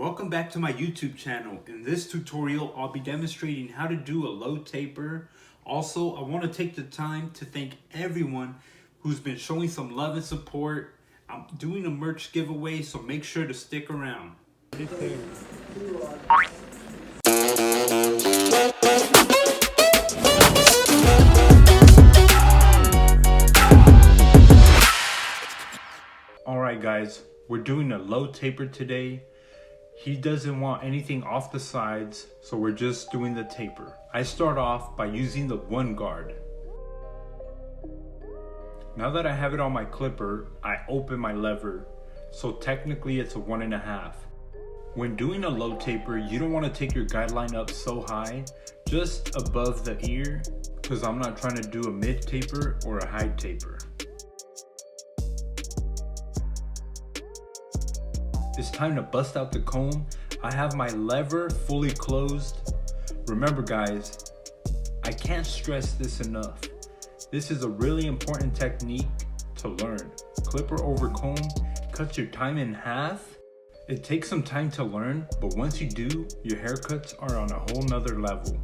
Welcome back to my YouTube channel. In this tutorial, I'll be demonstrating how to do a low taper. Also, I want to take the time to thank everyone who's been showing some love and support. I'm doing a merch giveaway, so make sure to stick around. Alright guys, we're doing a low taper today. He doesn't want anything off the sides, so we're just doing the taper. I start off by using the 1 guard. Now that I have it on my clipper, I open my lever, so technically it's a 1.5. When doing a low taper, you don't want to take your guideline up so high, just above the ear, because I'm not trying to do a mid taper or a high taper. It's time to bust out the comb. I have my lever fully closed. Remember guys, I can't stress this enough. This is a really important technique to learn. Clipper over comb cuts your time in half. It takes some time to learn, but once you do, your haircuts are on a whole nother level.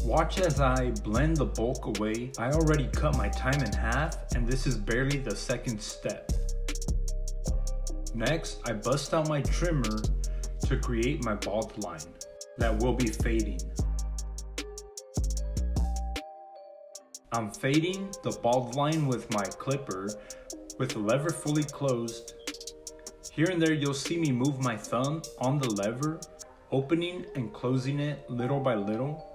Watch as I blend the bulk away. I already cut my time in half, and this is barely the second step. Next, I bust out my trimmer to create my bald line that will be fading. I'm fading the bald line with my clipper with the lever fully closed. Here and there you'll see me move my thumb on the lever, opening and closing it little by little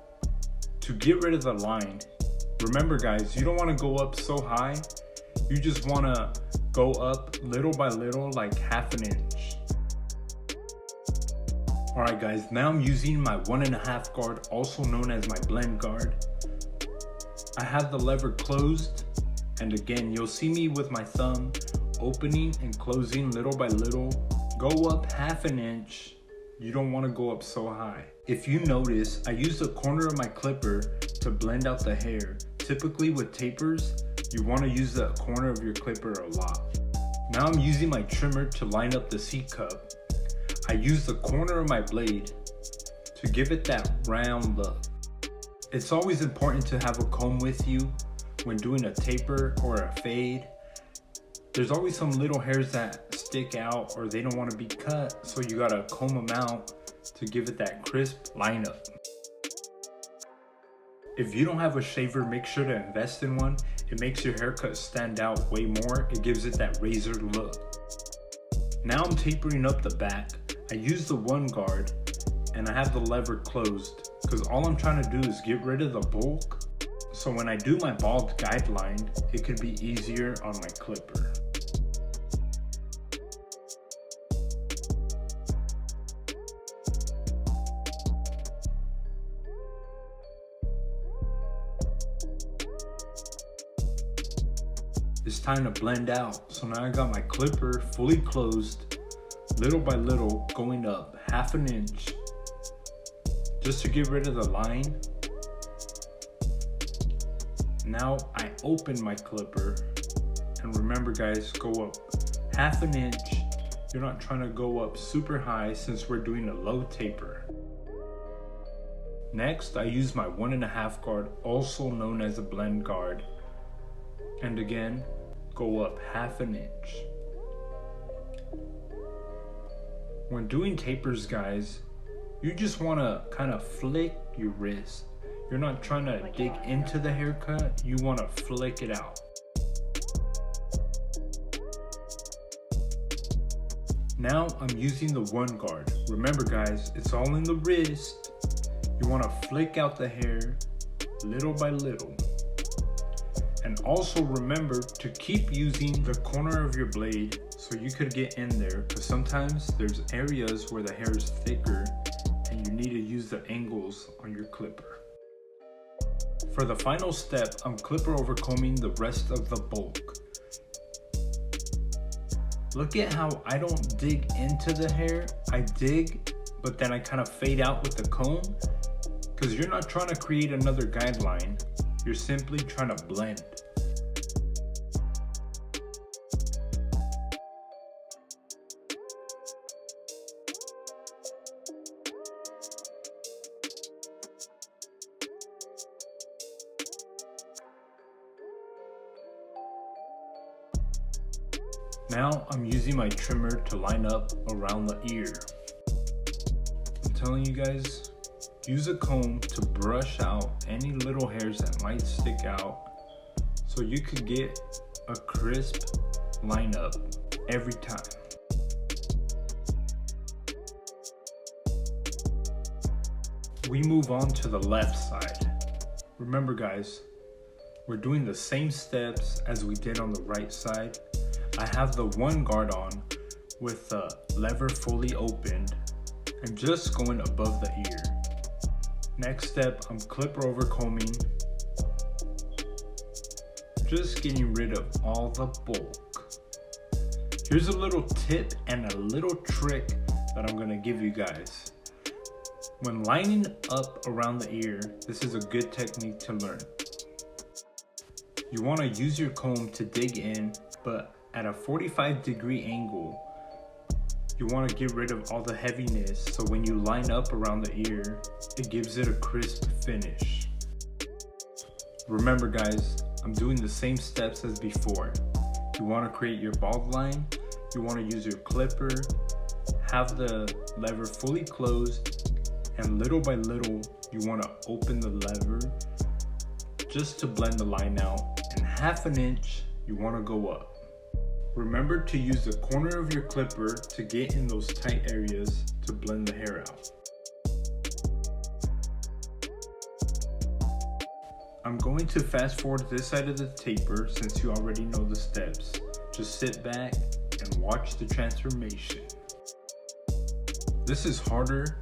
to get rid of the line. Remember guys, you don't want to go up so high, you just want to go up little by little, like ½ an inch. Alright guys, now I'm using my 1.5 guard, also known as my blend guard. I have the lever closed, and again, you'll see me with my thumb opening and closing little by little. Go up ½ an inch. You don't want to go up so high. If you notice, I use the corner of my clipper to blend out the hair. Typically with tapers, you want to use the corner of your clipper a lot. Now I'm using my trimmer to line up the C-cup. I use the corner of my blade to give it that round look. It's always important to have a comb with you when doing a taper or a fade. There's always some little hairs that stick out or they don't want to be cut, so you gotta comb them out to give it that crisp lineup. If you don't have a shaver, make sure to invest in one. It makes your haircut stand out way more. It gives it that razor look. Now I'm tapering up the back. I use the 1 guard and I have the lever closed because all I'm trying to do is get rid of the bulk. So when I do my bald guideline, it could be easier on my clipper. It's time to blend out. So now I got my clipper fully closed, little by little going up ½ an inch just to get rid of the line. Now I open my clipper, and remember guys, go up ½ an inch. You're not trying to go up super high since we're doing a low taper. Next, I use my 1.5 guard, also known as a blend guard, and again, go up ½ an inch. When doing tapers guys, you just want to kind of flick your wrist. You're not trying to dig into the haircut, you want to flick it out. Now I'm using the 1 guard. Remember guys, it's all in the wrist. You want to flick out the hair little by little. And also remember to keep using the corner of your blade so you could get in there, because sometimes there's areas where the hair is thicker and you need to use the angles on your clipper. For the final step, I'm clipper over combing the rest of the bulk. Look at how I don't dig into the hair. I dig, but then I kind of fade out with the comb, because you're not trying to create another guideline. You're simply trying to blend. Now I'm using my trimmer to line up around the ear. I'm telling you guys, use a comb to brush out any little hairs that might stick out so you could get a crisp lineup every time. We move on to the left side. Remember guys, we're doing the same steps as we did on the right side. I have the one guard on with the lever fully opened and just going above the ear. Next step, I'm clipper over combing, just getting rid of all the bulk. Here's a little tip and a little trick that I'm gonna give you guys. When lining up around the ear, this is a good technique to learn. You wanna use your comb to dig in, but at a 45-degree angle. You want to get rid of all the heaviness so when you line up around the ear, it gives it a crisp finish. Remember guys, I'm doing the same steps as before. You want to create your bald line, you want to use your clipper, have the lever fully closed, and little by little, you want to open the lever just to blend the line out, and 1/2 inch, you want to go up. Remember to use the corner of your clipper to get in those tight areas to blend the hair out. I'm going to fast forward this side of the taper since you already know the steps. Just sit back and watch the transformation. This is harder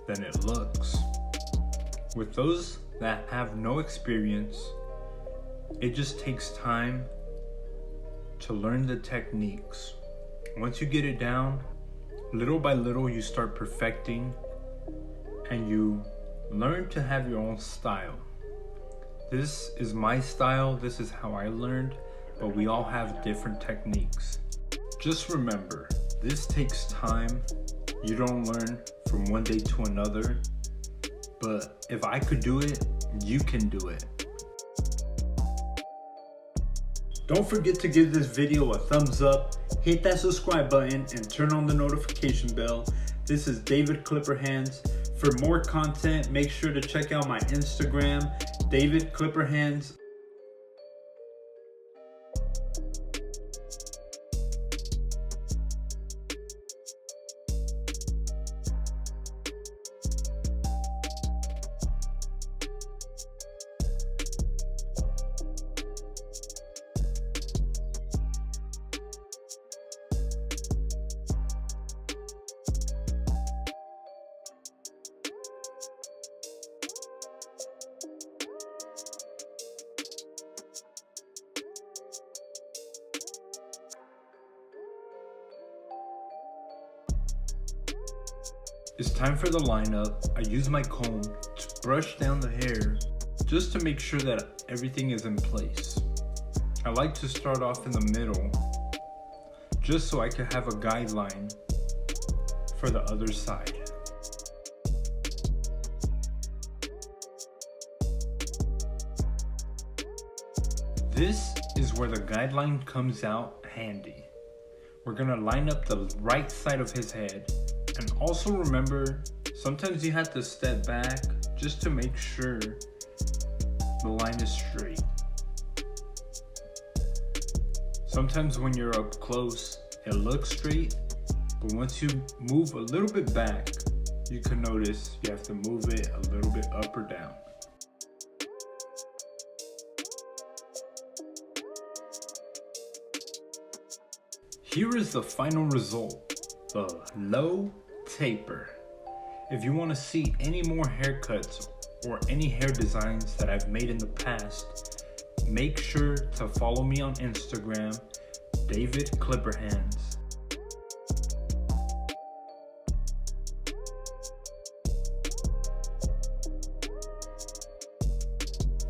than it looks. With those that have no experience, it just takes time to learn the techniques. Once you get it down, little by little you start perfecting and you learn to have your own style. This is my style, this is how I learned, but we all have different techniques. Just remember, this takes time. You don't learn from one day to another, but if I could do it, you can do it. Don't forget to give this video a thumbs up, hit that subscribe button, and turn on the notification bell. This is David Clipper Hands. For more content, make sure to check out my Instagram, David Clipper Hands. It's time for the lineup. I use my comb to brush down the hair just to make sure that everything is in place. I like to start off in the middle just so I can have a guideline for the other side. This is where the guideline comes out handy. We're gonna line up the right side of his head. And also remember, sometimes you have to step back just to make sure the line is straight. Sometimes when you're up close, it looks straight, but once you move a little bit back, you can notice you have to move it a little bit up or down. Here is the final result, the low taper. If you want to see any more haircuts or any hair designs that I've made in the past, make sure to follow me on Instagram, David Clipper Hands.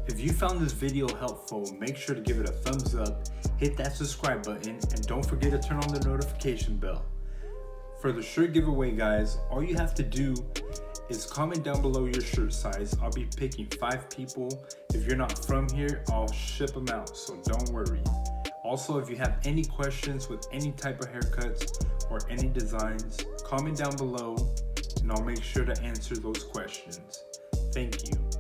If you found this video helpful, make sure to give it a thumbs up, hit that subscribe button, and don't forget to turn on the notification bell. For the shirt giveaway, guys, all you have to do is comment down below your shirt size. I'll be picking 5 people. If you're not from here, I'll ship them out, so don't worry. Also, if you have any questions with any type of haircuts or any designs, comment down below and I'll make sure to answer those questions. Thank you.